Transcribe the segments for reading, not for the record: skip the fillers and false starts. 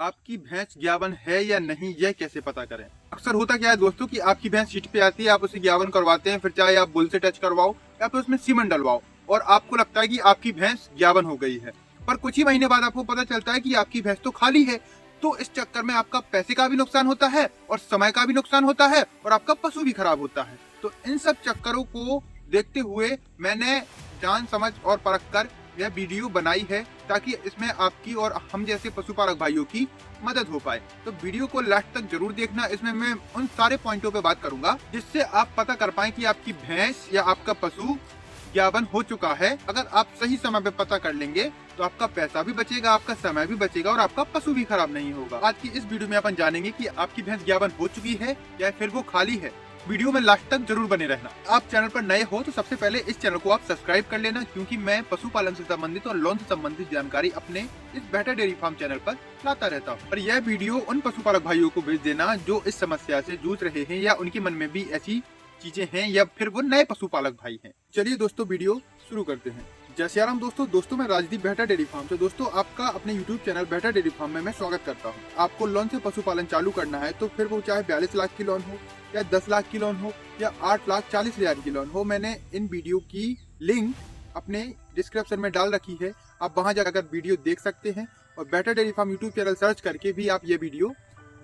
आपकी भैंस ज्ञावन है या नहीं, यह कैसे पता करें। अक्सर होता क्या है दोस्तों कि आपकी भैंस शीट पे आती है, आप उसे ज्ञावन करवाते हैं, फिर चाहे आप बुल से टच करवाओ या फिर उसमें सीमन डलवाओ और आपको लगता है कि आपकी भैंस ज्ञावन हो गई है, पर कुछ ही महीने बाद आपको पता चलता है कि आपकी भैंस तो खाली है। तो इस चक्कर में आपका पैसे का भी नुकसान होता है और समय का भी नुकसान होता है और आपका पशु भी खराब होता है। तो इन सब चक्करों को देखते हुए मैंने जान समझ और परख कर यह वीडियो बनाई है ताकि इसमें आपकी और हम जैसे पशुपालक भाइयों की मदद हो पाए। तो वीडियो को लास्ट तक जरूर देखना, इसमें मैं उन सारे पॉइंटों पे बात करूंगा जिससे आप पता कर पाए कि आपकी भैंस या आपका पशु ज्ञावन हो चुका है। अगर आप सही समय पे पता कर लेंगे तो आपका पैसा भी बचेगा, आपका समय भी बचेगा और आपका पशु भी खराब नहीं होगा। आज की इस वीडियो में अपन जानेंगे कि आपकी भैंस ज्ञावन हो चुकी है या फिर वो खाली है। वीडियो में लास्ट तक जरूर बने रहना। आप चैनल पर नए हो तो सबसे पहले इस चैनल को आप सब्सक्राइब कर लेना, क्योंकि मैं पशुपालन से संबंधित और लोन से संबंधित जानकारी अपने इस बेटर डेयरी फार्म चैनल पर लाता रहता हूँ। और यह वीडियो उन पशुपालक भाइयों को भेज देना जो इस समस्या से जूझ रहे हैं या उनके मन में भी ऐसी चीजें हैं या फिर वो नए पशुपालक भाई हैं। चलिए दोस्तों वीडियो शुरू करते हैं। जय श्री राम दोस्तों मैं राजदीप बेहतर डेयरी फार्म से दोस्तों आपका अपने YouTube चैनल बेहतर डेयरी फार्म में मैं स्वागत करता हूं। आपको लोन से पशुपालन चालू करना है तो फिर वो चाहे 42 लाख की लोन हो या 10 लाख की लोन हो या 8,40,000 की लोन हो, मैंने इन वीडियो की लिंक अपने डिस्क्रिप्शन में डाल रखी है। आप वहां जाकर वीडियो देख सकते हैं और बेहतर dairy farm YouTube channel search करके भी आप ये वीडियो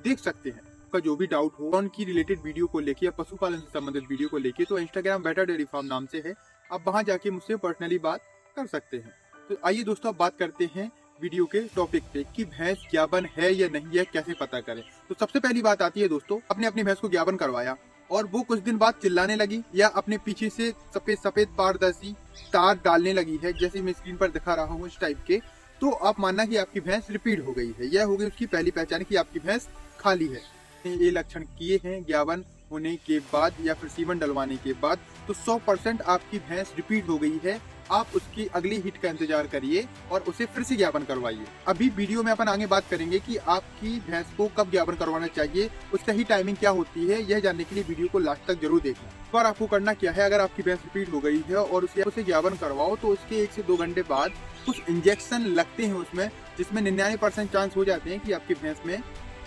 देख सकते हैं। का जो भी डाउट हो लोन की रिलेटेड वीडियो को लेके या पशुपालन से संबंधित वीडियो को लेके तो इंस्टाग्राम बेहतर डेयरी फार्म नाम से है, आप वहां जाके मुझसे पर्सनली बात कर सकते हैं। तो आइए दोस्तों अब बात करते हैं वीडियो के टॉपिक पे कि भैंस ज्ञावन है या नहीं, यह कैसे पता करें। तो सबसे पहली बात आती है दोस्तों, अपने अपनी भैंस को ज्ञावन करवाया और वो कुछ दिन बाद चिल्लाने लगी या अपने पीछे से सफेद सफेद पारदर्शी तार डालने लगी है, जैसे मैं स्क्रीन पर दिखा रहा हूँ इस टाइप के, तो आप मानना कि आपकी भैंस रिपीट हो गई है। यह हो गई उसकी पहली पहचान कि आपकी भैंस खाली है। ये लक्षण किए हैं ज्ञावन होने के बाद या फिर सीमन डलवाने के बाद, तो 100% आपकी भैंस रिपीट हो गई है। आप उसकी अगली हिट का इंतजार करिए और उसे फिर से ज्ञावन करवाइए। अभी वीडियो में अपन आगे बात करेंगे कि आपकी भैंस को कब ज्ञावन करवाना चाहिए, उसका ही टाइमिंग क्या होती है। यह जानने के लिए वीडियो को लास्ट तक जरूर देखना। पर आपको करना क्या है, अगर आपकी भैंस रिपीट हो गई है और उसे ज्ञावन करवाओ तो उसके 1 से 2 घंटे बाद कुछ इंजेक्शन लगते हैं उसमें, जिसमें 99% चांस हो जाते हैं कि आपकी भैंस में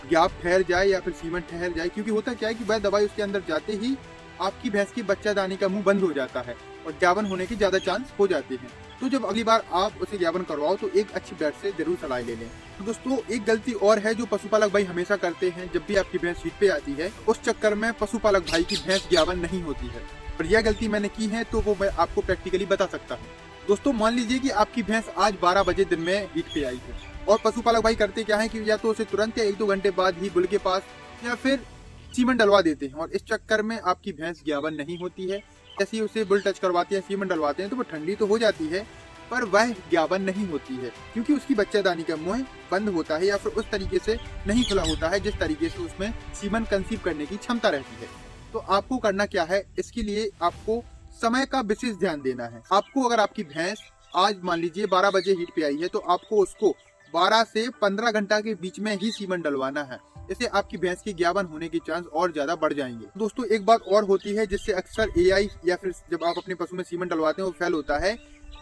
ज्ञाप ठहर जाए या फिर सीमन ठहर जाए। क्योंकि होता क्या है कि वह दवाई उसके अंदर जाते ही आपकी भैंस की बच्चा दाने का मुंह बंद हो जाता है और ज्ञावन होने के ज्यादा चांस हो जाते हैं। तो जब अगली बार आप उसे ज्ञावन करवाओ तो एक अच्छी वेट से जरूर सलाह ले लें। तो दोस्तों एक गलती और है जो पशुपालक भाई हमेशा करते हैं, जब भी आपकी भैंस शीट पे आती है उस चक्कर में पशुपालक भाई की भैंस ज्ञावन नहीं होती है। और यह गलती मैंने की है तो वो मैं आपको प्रैक्टिकली बता सकता हूँ। दोस्तों मान लीजिए कि आपकी भैंस आज 12 बजे दिन में हीट पे आई है और पशुपालक भाई करते क्या है कि या तो उसे तुरंत या 1-2 घंटे बाद ही बुल के पास या फिर सीमन डलवा देते हैं और इस चक्कर में आपकी भैंस ज्ञावन नहीं होती है। जैसे ही उसे बुल टच करवाते हैं, सीमन डलवाते हैं तो वो ठंडी तो हो जाती है पर वह ज्ञावन नहीं होती है, क्योंकि उसकी बच्चादानी का मुंह बंद होता है या फिर उस तरीके से नहीं खुला होता है जिस तरीके से उसमें सीमन कंसीव करने की क्षमता रहती है। तो आपको करना क्या है, इसके लिए आपको समय का विशेष ध्यान देना है। आपको अगर आपकी भैंस आज मान लीजिए 12 बजे हीट पे आई है तो आपको उसको 12 से 15 घंटा के बीच में ही सीमन डलवाना है। इससे आपकी भैंस की ज्ञावन होने के चांस और ज्यादा बढ़ जाएंगे। दोस्तों एक बात और होती है जिससे अक्सर एआई या फिर जब आप अपने पशु में सीमन डलवाते हैं वो फेल होता है।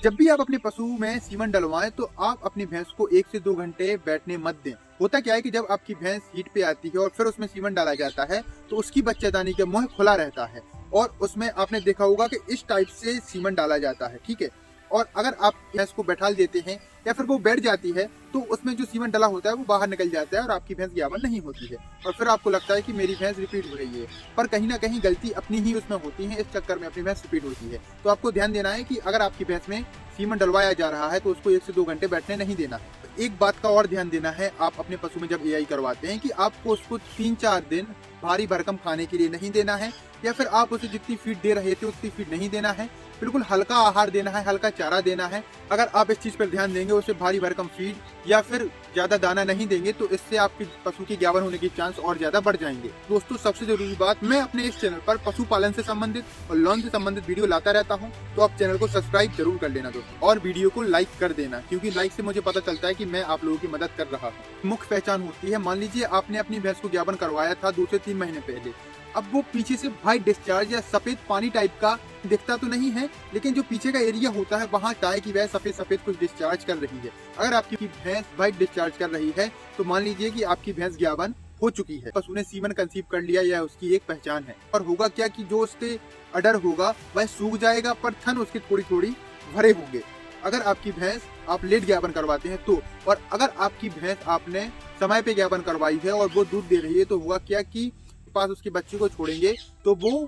जब भी आप अपने पशु में सीमन डलवाएं तो आप अपनी भैंस को 1 से 2 घंटे बैठने मत दें। होता क्या है कि जब आपकी भैंस हीट पे आती है और फिर उसमें सीमन डाला जाता है तो उसकी बच्चादानी का मुंह खुला रहता है और उसमें आपने देखा होगा कि इस टाइप से सीमन डाला जाता है, ठीक है। और अगर आप भैंस को बैठा देते हैं या फिर वो बैठ जाती है तो उसमें जो सीमन डला होता है वो बाहर निकल जाता है और आपकी भैंस ज्ञावन नहीं होती है और फिर आपको लगता है कि मेरी भैंस रिपीट हो रही है, पर कहीं ना कहीं गलती अपनी ही उसमें होती है। इस चक्कर में अपनी भैंस रिपीट होती है। तो आपको ध्यान देना है कि अगर आपकी भैंस में सीमन डलवाया जा रहा है तो उसको 1 से 2 घंटे बैठने नहीं देना। तो एक बात का और ध्यान देना है, आप अपने पशु में जब एआई करवाते हैं कि आपको उसको 3-4 दिन भारी भरकम खाने के लिए नहीं देना है या फिर आप उसे जितनी फीड दे रहे थे उतनी फीड नहीं देना है। बिल्कुल हल्का आहार देना है, हल्का चारा देना है। अगर आप इस चीज पर ध्यान देंगे, उसे भारी भरकम फीड या फिर ज्यादा दाना नहीं देंगे तो इससे आपके पशु की ज्ञावन होने के चांस और ज्यादा बढ़ जाएंगे। दोस्तों सबसे जरूरी बात, मैं अपने इस चैनल पर पशुपालन से संबंधित और लोन से संबंधित वीडियो लाता रहता हूं, तो आप चैनल को सब्सक्राइब जरूर कर लेना दोस्तों और वीडियो को लाइक कर देना, क्योंकि लाइक से मुझे पता चलता है कि मैं आप लोगों की मदद कर रहा हूँ। मुख्य पहचान होती है, मान लीजिए आपने अपनी भैंस को ज्ञावन करवाया था 2 से 3 महीने पहले अब वो पीछे से व्हाइट डिस्चार्ज या सफेद पानी टाइप का दिखता तो नहीं है, लेकिन जो पीछे का एरिया होता है वहाँ चाय की वह सफेद सफेद कुछ डिस्चार्ज कर रही है। अगर आपकी भैंस व्हाइट डिस्चार्ज कर रही है तो मान लीजिए कि आपकी भैंस ज्ञावन हो चुकी है, बस उन्हें सीमन कंसीव कर लिया, यह उसकी एक पहचान है। और होगा क्या कि जो उसके अडर होगा वह सूख जाएगा, पर थन उसके थोड़ी थोड़ी भरे होंगे। अगर आपकी भैंस आप लेट ज्ञापन करवाते हैं तो, और अगर आपकी भैंस आपने समय पे ज्ञापन करवाई है और वो दूध दे रही है तो हुआ क्या कि पास उसके बच्चे को छोड़ेंगे तो वो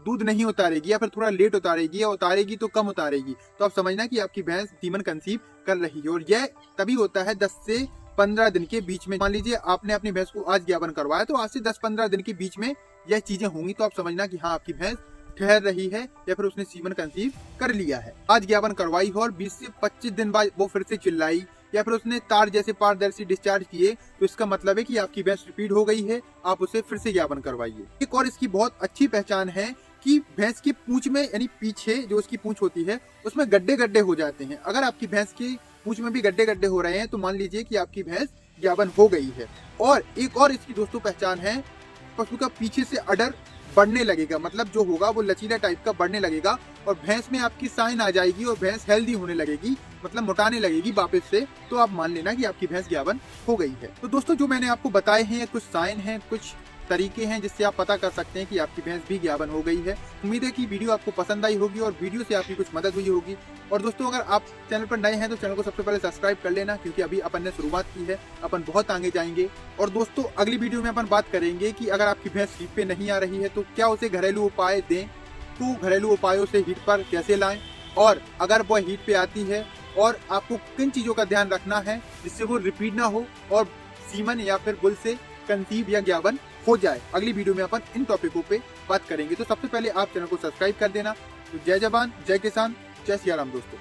दूध नहीं उतारेगी या फिर थोड़ा लेट उतारेगी, या उतारेगी तो कम उतारेगी। तो आप समझना कि आपकी भैंस सीमन कंसीव कर रही है, और यह तभी होता है 10 से 15 दिन के बीच में। मान लीजिए आपने अपनी भैंस को आज ज्ञापन करवाया तो आज से 10-15 दिन के बीच में यह चीजें होंगी, तो आप समझना कि हाँ आपकी भैंस ठहर रही है या फिर उसने सीमन कंसीव कर लिया है। आज ज्ञापन करवाई हो और 20 से 25 दिन बाद वो फिर से चिल्लाई या फिर उसने तार जैसे पारदर्शी डिस्चार्ज किए, तो इसका मतलब है कि आपकी भैंस रिपीट हो गई है, आप उसे फिर से ज्ञापन करवाइए। एक और इसकी बहुत अच्छी पहचान है कि भैंस की पूंछ में यानी पीछे जो उसकी पूंछ होती है उसमें गड्ढे गड्ढे हो जाते हैं। अगर आपकी भैंस की पूंछ में भी गड्ढे गड्ढे हो रहे हैं तो मान लीजिए कि आपकी भैंस ज्ञापन हो गई है। और एक और इसकी दोस्तों पहचान है, पशु का पीछे से अडर बढ़ने लगेगा, मतलब जो होगा वो लचीला टाइप का बढ़ने लगेगा और भैंस में आपकी साइन आ जाएगी और भैंस हेल्दी होने लगेगी, मतलब मोटाने लगेगी वापस से, तो आप मान लेना कि आपकी भैंस ज्ञापन हो गई है। तो दोस्तों जो मैंने आपको बताए हैं कुछ साइन हैं, कुछ तरीके हैं जिससे आप पता कर सकते हैं कि आपकी भैंस भी ज्ञापन हो गई है। उम्मीद है कि वीडियो आपको पसंद आई होगी और वीडियो से आपकी कुछ मदद हुई होगी। और दोस्तों अगर आप चैनल पर नए हैं तो चैनल को सबसे पहले सब्सक्राइब कर लेना, क्योंकि अभी अपन ने शुरुआत की है, अपन बहुत आगे जाएंगे। और दोस्तों अगली वीडियो में अपन बात करेंगे कि अगर आपकी भैंस हीट पे नहीं आ रही है तो क्या उसे घरेलू उपाय दें, तो घरेलू उपायों से हीट पर कैसे लाएं, और अगर वो हीट पे आती है और आपको किन चीजों का ध्यान रखना है जिससे वो रिपीट ना हो और सीमन या फिर बुल से कंसीव या ज्ञापन हो जाए। अगली वीडियो में अपन इन टॉपिकों पे बात करेंगे। तो सबसे पहले आप चैनल को सब्सक्राइब कर देना। तो जय जवान, जय किसान, जय सिया राम दोस्तों।